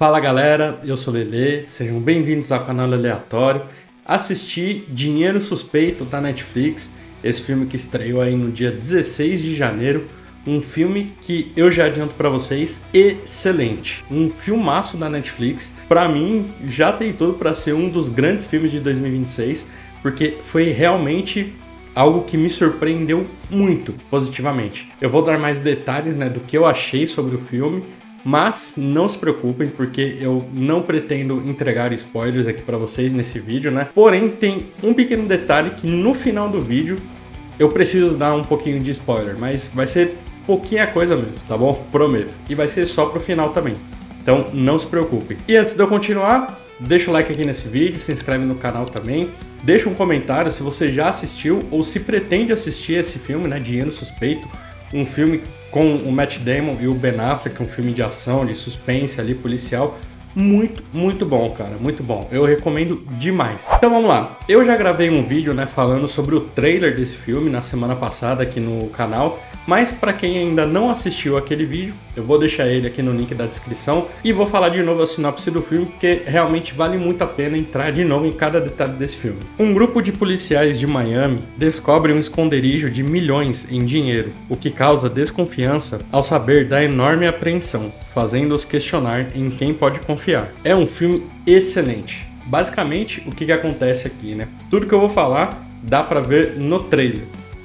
Fala galera, eu sou Lelê, sejam bem-vindos ao canal Aleatório. Assisti Dinheiro Suspeito da Netflix, esse filme que estreou aí no dia 16 de janeiro, um filme que eu já adianto pra vocês, excelente, um filmaço da Netflix. Pra mim já tem tudo pra ser um dos grandes filmes de 2026, porque foi realmente algo que me surpreendeu muito positivamente. Eu vou dar mais detalhes, do que eu achei sobre o filme, mas não se preocupem, porque eu não pretendo entregar spoilers aqui para vocês nesse vídeo, Porém, tem um pequeno detalhe que no final do vídeo eu preciso dar um pouquinho de spoiler, mas vai ser pouquinha coisa mesmo, tá bom? Prometo. E vai ser só pro final também. Então não se preocupem. E antes de eu continuar, deixa o like aqui nesse vídeo, se inscreve no canal também, deixa um comentário se você já assistiu ou se pretende assistir esse filme, Dinheiro Suspeito, um filme com o Matt Damon e o Ben Affleck, um filme de ação, de suspense ali, policial, muito bom, cara, muito bom. Eu recomendo demais. Então vamos lá. Eu já gravei um vídeo, falando sobre o trailer desse filme na semana passada aqui no canal, mas para quem ainda não assistiu aquele vídeo, eu vou deixar ele aqui no link da descrição e vou falar de novo a sinopse do filme, porque realmente vale muito a pena entrar de novo em cada detalhe desse filme. Um grupo de policiais de Miami descobre um esconderijo de milhões em dinheiro, o que causa desconfiança ao saber da enorme apreensão, fazendo-os questionar em quem pode confiar. É um filme excelente. Basicamente, o que acontece aqui, Tudo que eu vou falar dá pra ver no trailer.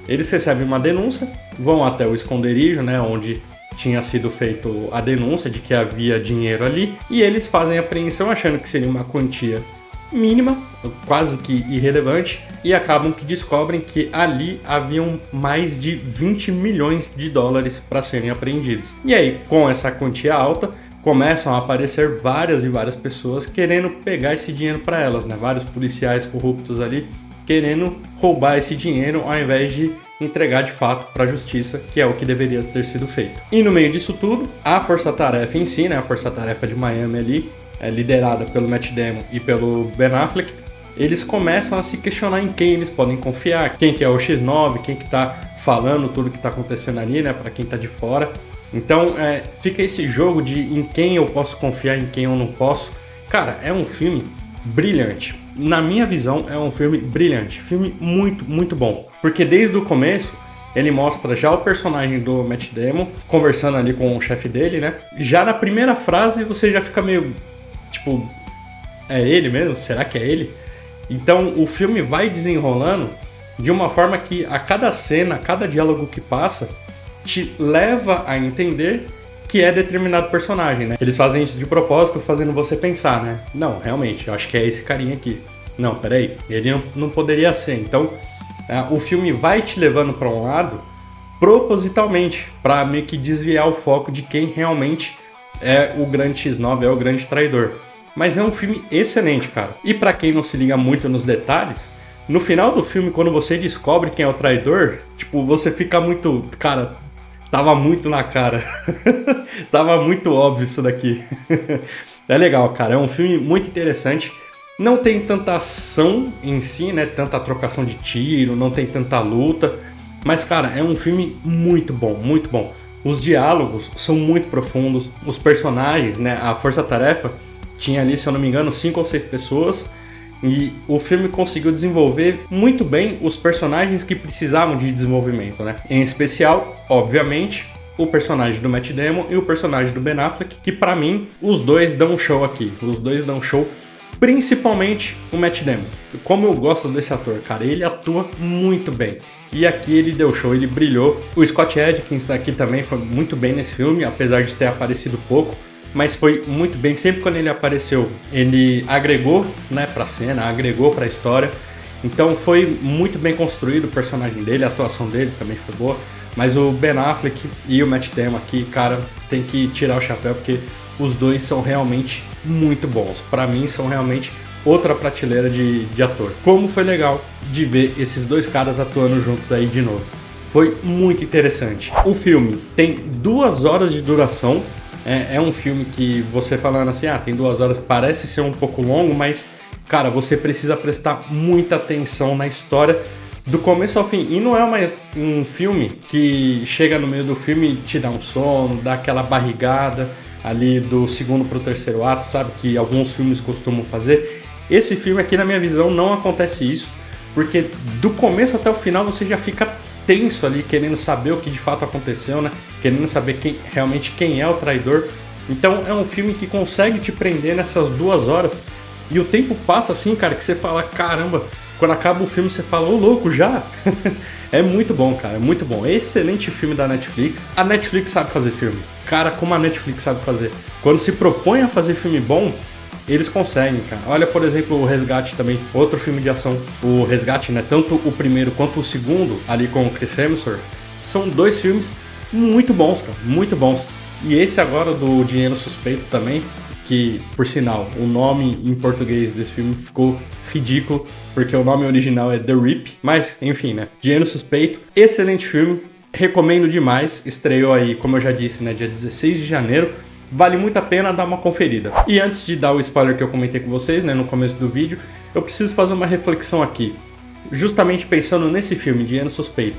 Eles recebem uma denúncia, vão até o esconderijo, onde tinha sido feito a denúncia de que havia dinheiro ali, e eles fazem a apreensão achando que seria uma quantia mínima, quase que irrelevante, e acabam que descobrem que ali haviam mais de 20 milhões de dólares para serem apreendidos. E aí, com essa quantia alta, começam a aparecer várias e várias pessoas querendo pegar esse dinheiro para elas, Vários policiais corruptos ali querendo roubar esse dinheiro ao invés de entregar de fato para a justiça, que é o que deveria ter sido feito. E no meio disso tudo, a força-tarefa em si, a força-tarefa de Miami ali, liderada pelo Matt Damon e pelo Ben Affleck, eles começam a se questionar em quem eles podem confiar, quem que é o X9, quem que tá falando tudo que tá acontecendo ali, para quem tá de fora. Então fica esse jogo de em quem eu posso confiar, em quem eu não posso. Cara, é um filme brilhante. Na minha visão, é um filme brilhante. Filme muito bom. Porque desde o começo, ele mostra já o personagem do Matt Damon conversando ali com o chefe dele, Já na primeira frase, você já fica meio, tipo, é ele mesmo? Será que é ele? Então, o filme vai desenrolando de uma forma que a cada cena, a cada diálogo que passa, te leva a entender que é determinado personagem, Eles fazem isso de propósito, fazendo você pensar, Não, realmente, eu acho que é esse carinha aqui. Não, peraí, ele não poderia ser. Então, o filme vai te levando para um lado propositalmente, para meio que desviar o foco de quem realmente é o grande X9, é o grande traidor. Mas é um filme excelente, cara. E para quem não se liga muito nos detalhes, no final do filme, quando você descobre quem é o traidor, você fica muito... Cara, tava muito na cara. Tava muito óbvio isso daqui. É legal, cara. É um filme muito interessante. Não tem tanta ação em si, Tanta trocação de tiro, não tem tanta luta. Mas, cara, é um filme muito bom, muito bom. Os diálogos são muito profundos. Os personagens, A força-tarefa tinha ali, se eu não me engano, 5 ou 6 pessoas. E o filme conseguiu desenvolver muito bem os personagens que precisavam de desenvolvimento, Em especial, obviamente, o personagem do Matt Damon e o personagem do Ben Affleck, que pra mim, os dois dão um show aqui. Os dois dão um show, principalmente o Matt Damon. Como eu gosto desse ator, cara, ele atua muito bem. E aqui ele deu show, ele brilhou. O Scott Adkins aqui também foi muito bem nesse filme, apesar de ter aparecido pouco. Mas foi muito bem, sempre quando ele apareceu, ele agregou, pra cena, agregou pra história. Então foi muito bem construído o personagem dele, a atuação dele também foi boa. Mas o Ben Affleck e o Matt Damon aqui, cara, tem que tirar o chapéu, porque os dois são realmente muito bons. Pra mim, são realmente outra prateleira de ator. Como foi legal de ver esses dois caras atuando juntos aí de novo. Foi muito interessante. O filme tem 2 horas de duração. É um filme que você falando assim, tem 2 horas, parece ser um pouco longo, mas, cara, você precisa prestar muita atenção na história do começo ao fim. E não é um filme que chega no meio do filme e te dá um sono, dá aquela barrigada. ali do segundo pro terceiro ato, sabe? Que alguns filmes costumam fazer. Esse filme aqui, na minha visão, não acontece isso, porque do começo até o final você já fica tenso ali, querendo saber o que de fato aconteceu, né? Querendo saber realmente quem é o traidor. Então é um filme que consegue te prender nessas 2 horas e o tempo passa assim, cara, que você fala, caramba, quando acaba o filme você fala, ô louco, já? É muito bom, cara, é muito bom. Excelente filme da Netflix. A Netflix sabe fazer filme. Cara, como a Netflix sabe fazer. Quando se propõe a fazer filme bom, eles conseguem, cara. Olha, por exemplo, o Resgate também, outro filme de ação. O Resgate, né, tanto o primeiro quanto o segundo, ali com o Chris Hemsworth, são 2 filmes muito bons, cara, muito bons. E esse agora do Dinheiro Suspeito também, que, por sinal, o nome em português desse filme ficou ridículo, porque o nome original é The Rip, mas, enfim, né, Dinheiro Suspeito, excelente filme, recomendo demais, estreou aí, como eu já disse, né, dia 16 de janeiro, vale muito a pena dar uma conferida. E antes de dar o spoiler que eu comentei com vocês, né, no começo do vídeo, eu preciso fazer uma reflexão aqui, justamente pensando nesse filme, Dinheiro Suspeito,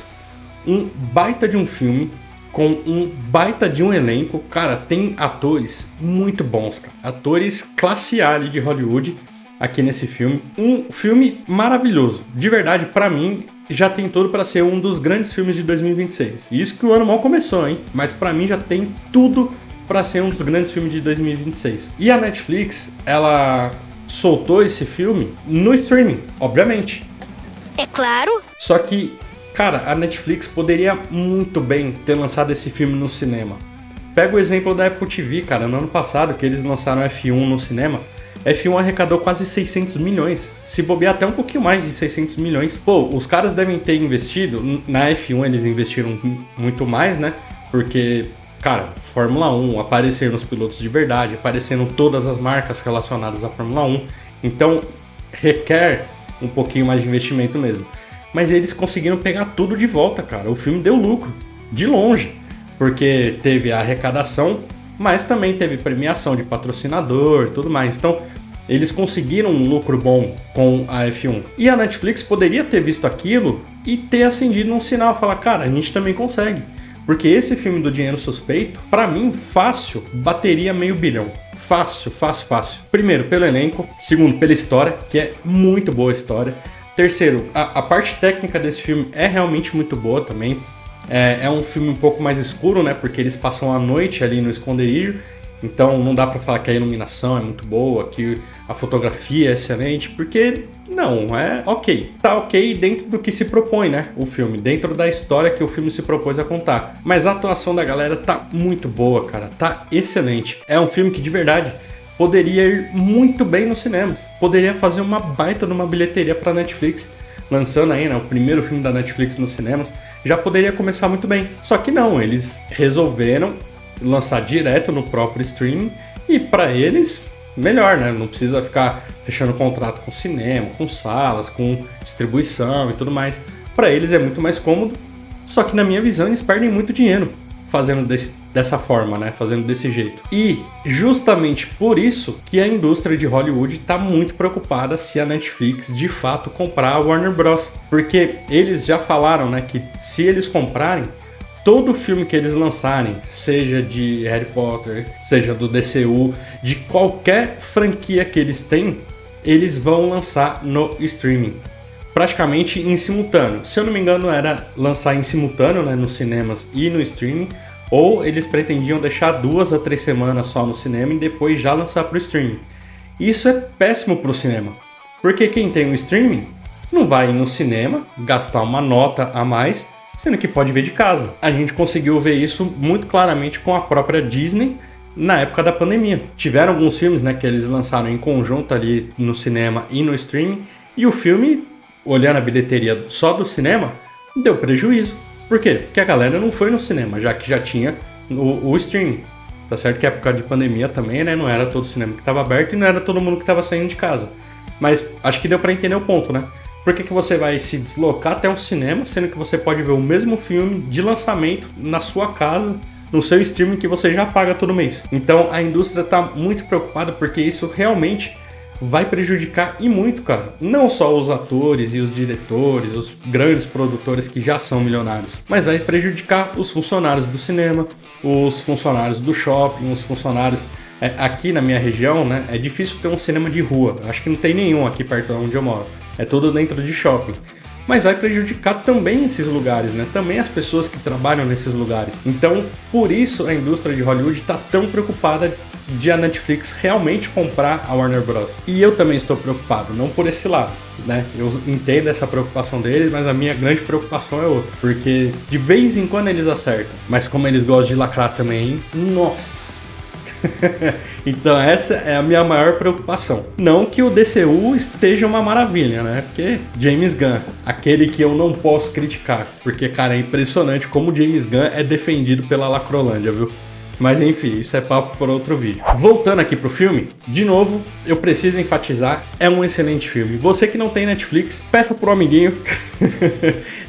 um baita de um filme, com um baita de um elenco, cara, tem atores muito bons, cara. Atores classe A ali de Hollywood aqui nesse filme. Um filme maravilhoso, de verdade, pra mim, já tem tudo pra ser um dos grandes filmes de 2026. E isso que o ano mal começou, hein? Mas pra mim já tem tudo pra ser um dos grandes filmes de 2026. E a Netflix, ela soltou esse filme no streaming, obviamente. É claro. Só que, cara, a Netflix poderia muito bem ter lançado esse filme no cinema. Pega o exemplo da Apple TV, cara, no ano passado, que eles lançaram F1 no cinema. F1 arrecadou quase 600 milhões, se bobear até um pouquinho mais de 600 milhões. Pô, os caras devem ter investido, na F1 eles investiram muito mais, né? Porque, cara, Fórmula 1, apareceram os pilotos de verdade, apareceram todas as marcas relacionadas à Fórmula 1. Então, requer um pouquinho mais de investimento mesmo. Mas eles conseguiram pegar tudo de volta, cara. O filme deu lucro, de longe, porque teve a arrecadação, mas também teve premiação de patrocinador e tudo mais. Então, eles conseguiram um lucro bom com a F1. E a Netflix poderia ter visto aquilo e ter acendido um sinal, falar, cara, a gente também consegue. Porque esse filme do Dinheiro Suspeito, pra mim, fácil, bateria meio bilhão. Fácil, fácil, fácil. Primeiro, pelo elenco. Segundo, pela história, que é muito boa a história. Terceiro, a parte técnica desse filme é realmente muito boa também. É um filme um pouco mais escuro, né? Porque eles passam a noite ali no esconderijo. Então não dá pra falar que a iluminação é muito boa, que a fotografia é excelente, porque não, é ok. Tá ok dentro do que se propõe, né? O filme, dentro da história que o filme se propôs a contar. Mas a atuação da galera tá muito boa, cara. Tá excelente. É um filme que, de verdade, poderia ir muito bem nos cinemas. Poderia fazer uma baita numa bilheteria pra Netflix. Lançando aí, né, o primeiro filme da Netflix nos cinemas. Já poderia começar muito bem. Só que não, eles resolveram lançar direto no próprio streaming. E pra eles, melhor, né? Não precisa ficar fechando contrato com cinema, com salas, com distribuição e tudo mais. Pra eles é muito mais cômodo. Só que na minha visão eles perdem muito dinheiro fazendo dessa forma, né? Fazendo desse jeito. E justamente por isso que a indústria de Hollywood está muito preocupada se a Netflix de fato comprar a Warner Bros. Porque eles já falaram, né, que se eles comprarem, todo filme que eles lançarem, seja de Harry Potter, seja do DCU, de qualquer franquia que eles têm, eles vão lançar no streaming. Praticamente em simultâneo. Se eu não me engano, era lançar em simultâneo, né, nos cinemas e no streaming, ou eles pretendiam deixar 2 a 3 semanas só no cinema e depois já lançar para o streaming. Isso é péssimo para o cinema, porque quem tem um streaming não vai ir no cinema gastar uma nota a mais, sendo que pode ver de casa. A gente conseguiu ver isso muito claramente com a própria Disney na época da pandemia. Tiveram alguns filmes, né, que eles lançaram em conjunto ali no cinema e no streaming, e o filme, olhando a bilheteria só do cinema, deu prejuízo. Por quê? Porque a galera não foi no cinema, já que já tinha o streaming. Tá certo que a época de pandemia também, né? Não era todo o cinema que estava aberto e não era todo mundo que estava saindo de casa. Mas acho que deu pra entender o ponto, né? Por que você vai se deslocar até um cinema, sendo que você pode ver o mesmo filme de lançamento na sua casa, no seu streaming que você já paga todo mês? Então a indústria tá muito preocupada porque isso realmente vai prejudicar e muito, cara. Não só os atores e os diretores, os grandes produtores que já são milionários, mas vai prejudicar os funcionários do cinema, os funcionários do shopping, os funcionários... aqui na minha região, né, é difícil ter um cinema de rua. Acho que não tem nenhum aqui perto de onde eu moro. É tudo dentro de shopping. Mas vai prejudicar também esses lugares, né? Também as pessoas que trabalham nesses lugares. Então, por isso a indústria de Hollywood está tão preocupada de a Netflix realmente comprar a Warner Bros. E eu também estou preocupado, não por esse lado, né? Eu entendo essa preocupação deles, mas a minha grande preocupação é outra. Porque de vez em quando eles acertam, mas como eles gostam de lacrar também, nossa... Então essa é a minha maior preocupação. Não que o DCU esteja uma maravilha, né? Porque James Gunn, aquele que eu não posso criticar, porque, cara, é impressionante como James Gunn é defendido pela Lacrolândia, viu? Mas enfim, isso é papo para outro vídeo. Voltando aqui pro filme, de novo, eu preciso enfatizar, é um excelente filme. Você que não tem Netflix, peça pro amiguinho.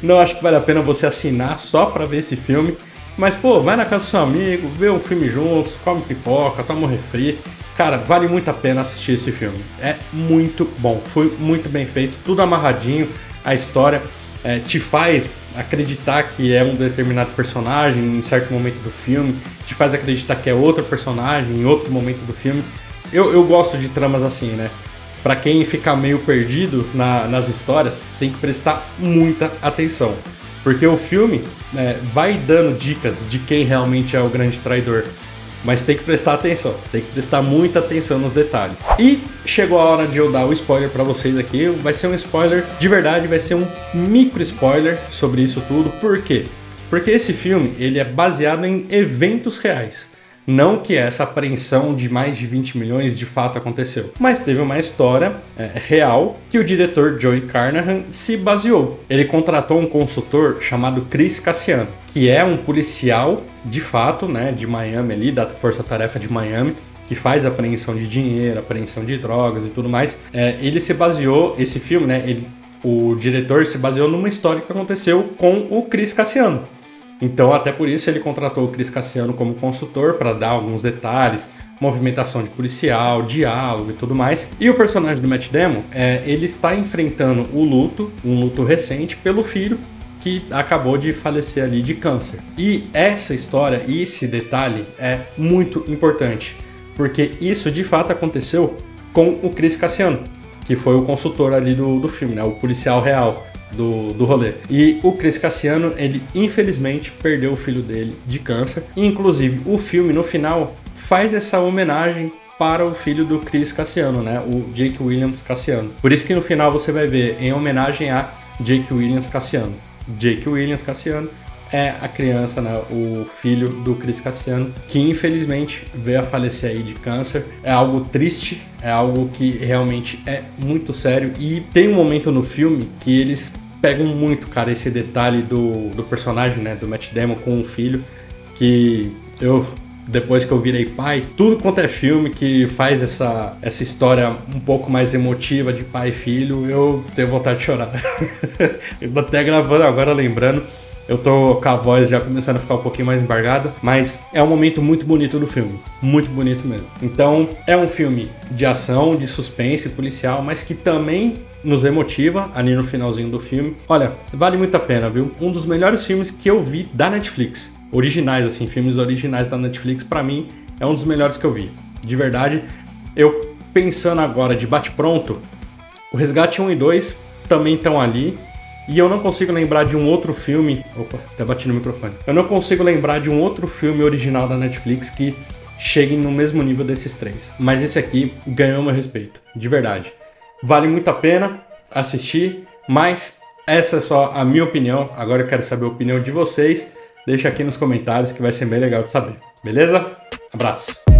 Não acho que vale a pena você assinar só para ver esse filme. Mas, pô, vai na casa do seu amigo, vê um filme juntos, come pipoca, toma um refri. Cara, vale muito a pena assistir esse filme. É muito bom, foi muito bem feito, tudo amarradinho. A história te faz acreditar que é um determinado personagem em certo momento do filme, te faz acreditar que é outro personagem em outro momento do filme. Eu gosto de tramas assim, né? Pra quem ficar meio perdido nas histórias, tem que prestar muita atenção. Porque o filme vai dando dicas de quem realmente é o grande traidor. Mas tem que prestar atenção, tem que prestar muita atenção nos detalhes. E chegou a hora de eu dar o spoiler pra vocês aqui. Vai ser um spoiler de verdade, vai ser um micro spoiler sobre isso tudo. Por quê? Porque esse filme ele é baseado em eventos reais. Não que essa apreensão de mais de 20 milhões de fato aconteceu, mas teve uma história real que o diretor Joey Carnahan se baseou. Ele contratou um consultor chamado Chris Cassiano, que é um policial de fato, né, de Miami ali, da Força Tarefa de Miami, que faz apreensão de dinheiro, apreensão de drogas e tudo mais. Ele se baseou, esse filme, né, o diretor se baseou numa história que aconteceu com o Chris Cassiano. Então, até por isso, ele contratou o Chris Cassiano como consultor para dar alguns detalhes, movimentação de policial, diálogo e tudo mais. E o personagem do Matt Damon, ele está enfrentando um luto recente pelo filho que acabou de falecer ali de câncer. E essa história e esse detalhe é muito importante, porque isso de fato aconteceu com o Chris Cassiano, que foi o consultor ali do filme, né? O policial real do rolê. E o Chris Cassiano, ele infelizmente perdeu o filho dele de câncer. E, inclusive, o filme no final faz essa homenagem para o filho do Chris Cassiano, né? O Jake Williams Cassiano. Por isso que no final você vai ver em homenagem a Jake Williams Cassiano. Jake Williams Cassiano é a criança, né, o filho do Chris Cassiano, que infelizmente veio a falecer aí de câncer. É algo triste, é algo que realmente é muito sério. E tem um momento no filme que eles pegam muito, cara, esse detalhe do personagem, né, do Matt Damon com o filho, que depois que eu virei pai, tudo quanto é filme que faz essa história um pouco mais emotiva de pai e filho, eu tenho vontade de chorar. Eu tô até gravando agora, lembrando. Eu tô com a voz já começando a ficar um pouquinho mais embargada, mas é um momento muito bonito do filme, muito bonito mesmo. Então, é um filme de ação, de suspense policial, mas que também nos emotiva ali no finalzinho do filme. Olha, vale muito a pena, viu? Um dos melhores filmes que eu vi da Netflix, originais assim, filmes originais da Netflix, pra mim é um dos melhores que eu vi, de verdade. Eu pensando agora de bate-pronto, o Resgate 1 e 2 também estão ali. E eu não consigo lembrar de um outro filme... Opa, até bati no microfone. Eu não consigo lembrar de um outro filme original da Netflix que chegue no mesmo nível desses três. Mas esse aqui ganhou meu respeito, de verdade. Vale muito a pena assistir, mas essa é só a minha opinião. Agora eu quero saber a opinião de vocês. Deixa aqui nos comentários que vai ser bem legal de saber. Beleza? Abraço!